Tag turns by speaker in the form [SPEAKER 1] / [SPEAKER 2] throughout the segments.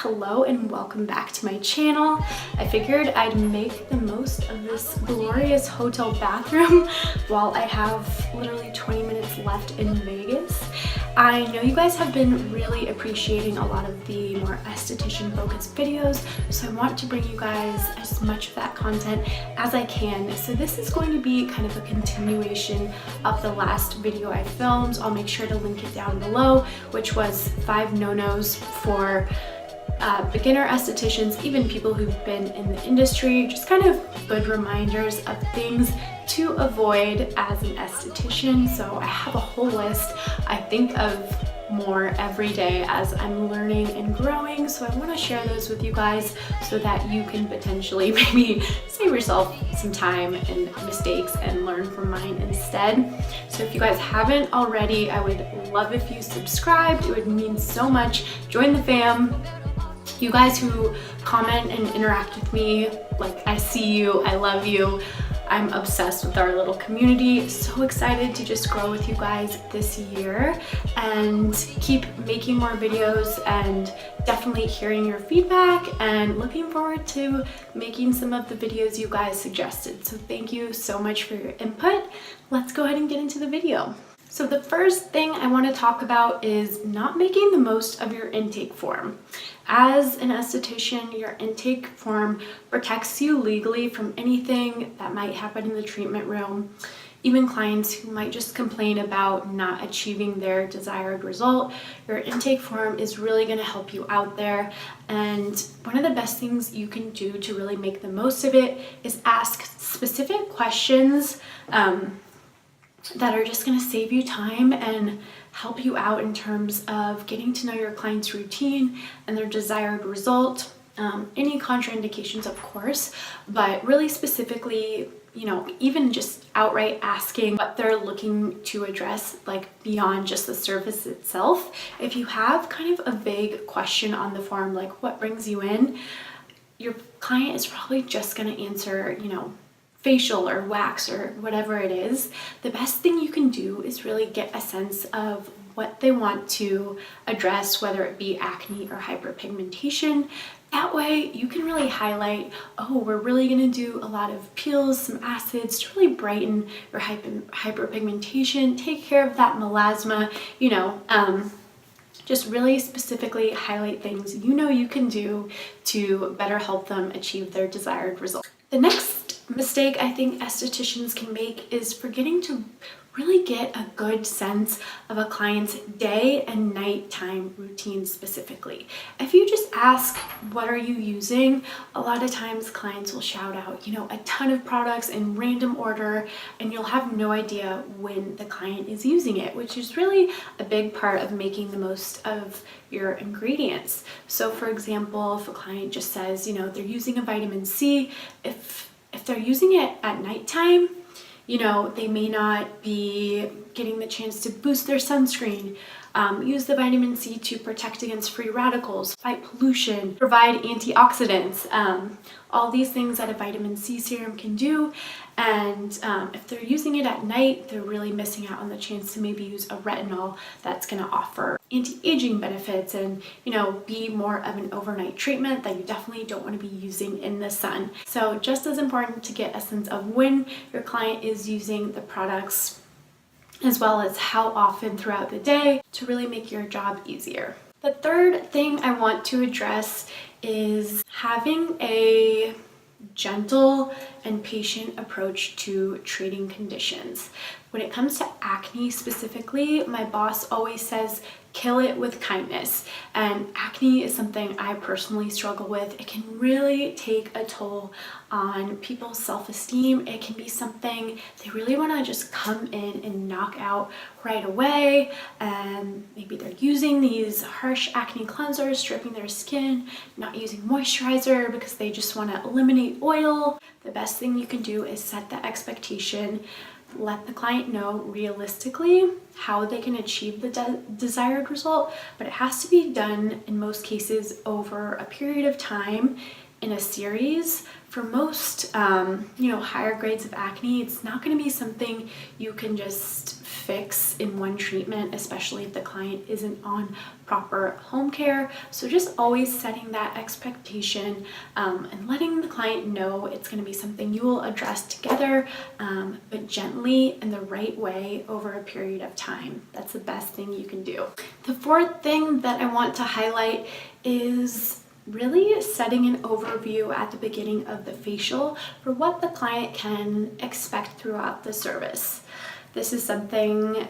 [SPEAKER 1] hello and welcome back to my channel. I figured I'd make the most of this glorious hotel bathroom while I have literally 20 minutes left in Vegas. I know you guys have been really appreciating a lot of the more esthetician focused videos, so I want to bring you guys as much of that content as I can. So this is going to be kind of a continuation of the last video I filmed. I'll make sure to link it down below, which was 5 no-nos for beginner estheticians, even people who've been in the industry, just kind of good reminders of things to avoid as an esthetician. So I have a whole list. I think of more every day as I'm learning and growing, so I want to share those with you guys so that you can potentially maybe save yourself some time and mistakes and learn from mine instead. So if you guys haven't already, I would love if you subscribed. It would mean so much. Join the fam. You guys who comment and interact with me, like, I see you, I love you. I'm obsessed with our little community. So excited to just grow with you guys this year and keep making more videos, and definitely hearing your feedback and looking forward to making some of the videos you guys suggested. So thank you so much for your input. Let's go ahead and get into the video. So the first thing I want to talk about is not making the most of your intake form. As an esthetician, your intake form protects you legally from anything that might happen in the treatment room. Even clients who might just complain about not achieving their desired result, your intake form is really going to help you out there. And one of the best things you can do to really make the most of it is ask specific questions that are just going to save you time and help you out in terms of getting to know your client's routine and their desired result. Any contraindications, of course, but really specifically, you know, even just outright asking what they're looking to address, like beyond just the service itself. If you have kind of a vague question on the form, like what brings you in, your client is probably just going to answer, you know, facial or wax or whatever it is. The best thing you can do is really get a sense of what they want to address, whether it be acne or hyperpigmentation. That way you can really highlight, oh, we're really going to do a lot of peels, some acids to really brighten your hyperpigmentation, take care of that melasma, you know, just really specifically highlight things you know you can do to better help them achieve their desired result. The next mistake I think estheticians can make is forgetting to really get a good sense of a client's day and nighttime routine specifically. If you just ask, what are you using? A lot of times clients will shout out, you know, a ton of products in random order, and you'll have no idea when the client is using it, which is really a big part of making the most of your ingredients. So for example, if a client just says, you know, they're using a vitamin C, if they're using it at nighttime, you know, they may not be getting the chance to boost their sunscreen, use the vitamin C to protect against free radicals, fight pollution, provide antioxidants, all these things that a vitamin C serum can do. And if they're using it at night, they're really missing out on the chance to maybe use a retinol that's going to offer anti-aging benefits and, you know, be more of an overnight treatment that you definitely don't want to be using in the sun. So just as important to get a sense of when your client is using the products, as well as how often throughout the day, to really make your job easier. The third thing I want to address is having a gentle and patient approach to treating conditions. When it comes to acne specifically, my boss always says, kill it with kindness. And acne is something I personally struggle with. It can really take a toll on people's self-esteem. It can be something they really want to just come in and knock out right away. And maybe they're using these harsh acne cleansers, stripping their skin, not using moisturizer because they just want to eliminate oil. The best thing you can do is set the expectation. Let the client know realistically how they can achieve the desired result, but it has to be done in most cases over a period of time in a series. For most, you know, higher grades of acne, it's not going to be something you can just fix in one treatment, especially if the client isn't on proper home care. So just always setting that expectation and letting the client know it's going to be something you will address together, but gently in the right way over a period of time. That's the best thing you can do. The fourth thing that I want to highlight is really setting an overview at the beginning of the facial for what the client can expect throughout the service. This is something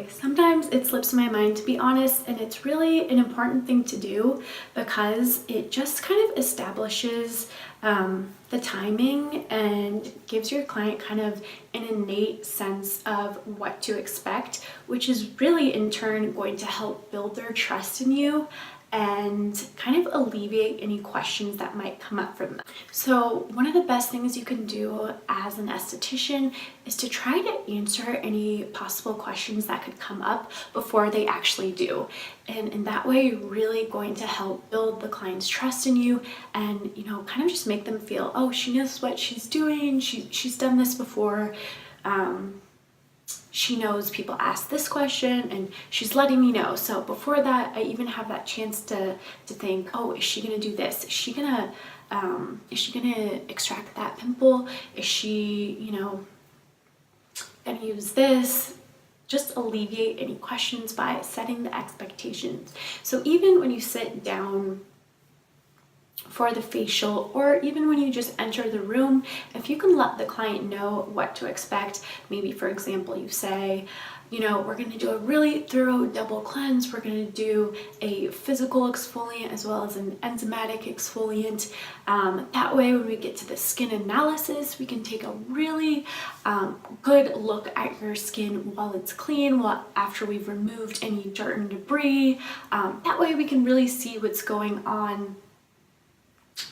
[SPEAKER 1] sometimes it slips my mind, to be honest, and it's really an important thing to do because it just kind of establishes the timing and gives your client kind of an innate sense of what to expect, which is really in turn going to help build their trust in you and kind of alleviate any questions that might come up from them. So one of the best things you can do as an esthetician is to try to answer any possible questions that could come up before they actually do. And in that way, you're really going to help build the client's trust in you and, you know, kind of just make them feel, oh, she knows what she's doing. She's done this before. She knows people ask this question and she's letting me know. So before that, I even have that chance to think, oh, is she gonna do this? Is she gonna extract that pimple? Is she, you know, gonna use this? Just alleviate any questions by setting the expectations. So even when you sit down for the facial, or even when you just enter the room, if you can let the client know what to expect, maybe for example, you say, you know, we're going to do a really thorough double cleanse. We're going to do a physical exfoliant as well as an enzymatic exfoliant. That way, when we get to the skin analysis, we can take a really good look at your skin while it's clean, after we've removed any dirt and debris. That way, we can really see what's going on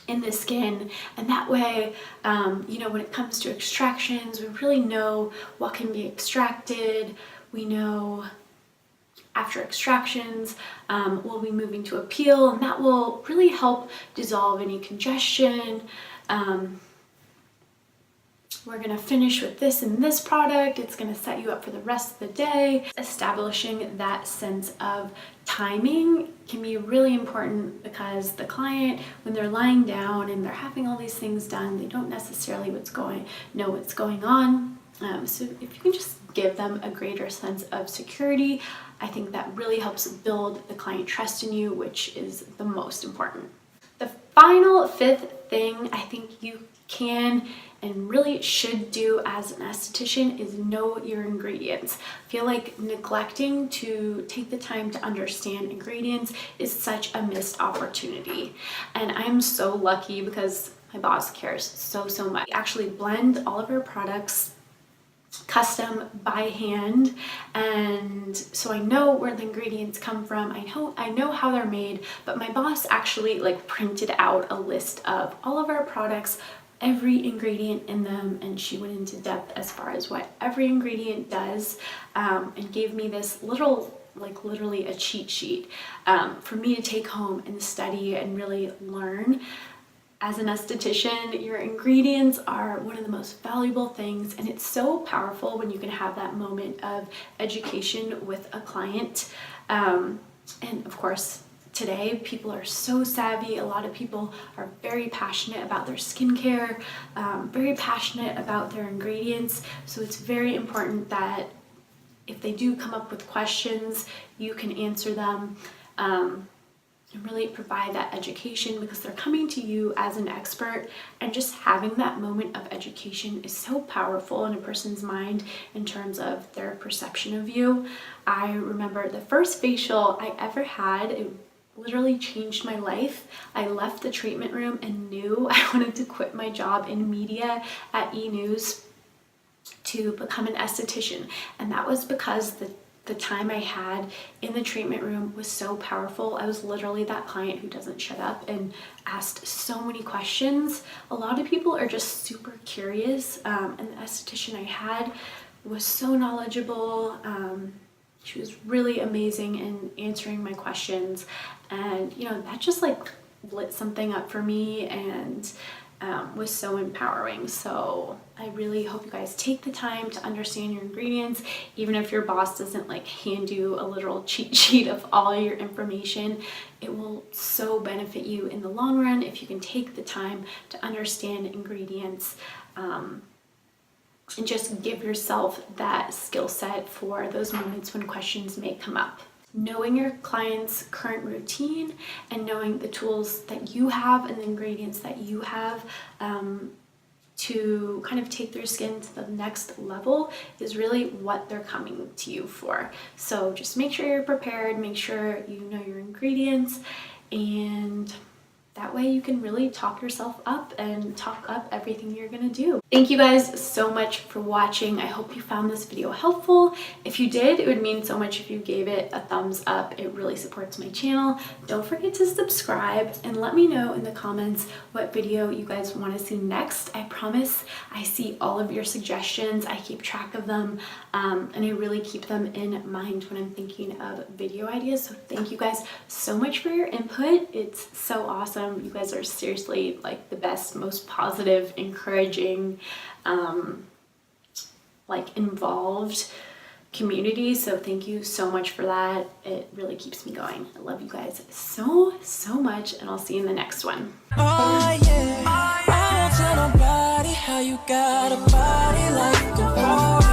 [SPEAKER 1] in the skin, and that way, you know, when it comes to extractions, we really know what can be extracted. We know after extractions, we'll be moving to a peel, and that will really help dissolve any congestion. We're gonna finish with this and this product. It's gonna set you up for the rest of the day. Establishing that sense of timing can be really important because the client, when they're lying down and they're having all these things done, they don't necessarily know what's going on. So if you can just give them a greater sense of security, I think that really helps build the client trust in you, which is the most important. The final fifth thing I think you can and really should do as an esthetician is know your ingredients. I feel like neglecting to take the time to understand ingredients is such a missed opportunity. And I'm so lucky because my boss cares so much. We actually blend all of our products custom by hand, and so I know where the ingredients come from. I know how they're made, but my boss actually like printed out a list of all of our products, every ingredient in them, and she went into depth as far as what every ingredient does, and gave me this literally a cheat sheet for me to take home and study and really learn. As an esthetician, your ingredients are one of the most valuable things, and it's so powerful when you can have that moment of education with a client. And of course, today, people are so savvy. A lot of people are very passionate about their skincare, very passionate about their ingredients. So it's very important that if they do come up with questions, you can answer them and really provide that education because they're coming to you as an expert, and just having that moment of education is so powerful in a person's mind in terms of their perception of you. I remember the first facial I ever had, it literally changed my life. I left the treatment room and knew I wanted to quit my job in media at E! to become an esthetician, and that was because the time I had in the treatment room was so powerful. I was literally that client who doesn't shut up and asked so many questions. A lot of people are just super curious, and the esthetician I had was so knowledgeable. She was really amazing in answering my questions, and you know, that just like lit something up for me, and was so empowering. So I really hope you guys take the time to understand your ingredients, even if your boss doesn't like hand you a literal cheat sheet of all your information. It will so benefit you in the long run if you can take the time to understand ingredients, and just give yourself that skill set for those moments when questions may come up. Knowing your client's current routine and knowing the tools that you have and the ingredients that you have to kind of take their skin to the next level is really what they're coming to you for. So just make sure you're prepared, make sure you know your ingredients, and that way you can really talk yourself up and talk up everything you're gonna do. Thank you guys so much for watching. I hope you found this video helpful. If you did, it would mean so much if you gave it a thumbs up. It really supports my channel. Don't forget to subscribe and let me know in the comments what video you guys want to see next. I promise I see all of your suggestions. I keep track of them, and I really keep them in mind when I'm thinking of video ideas. So thank you guys so much for your input. It's so awesome. You guys are seriously like the best, most positive, encouraging, like involved community. So thank you so much for that. It really keeps me going. I love you guys so much, and I'll see you in the next one. Oh, yeah. I won't tell nobody how you got a body like a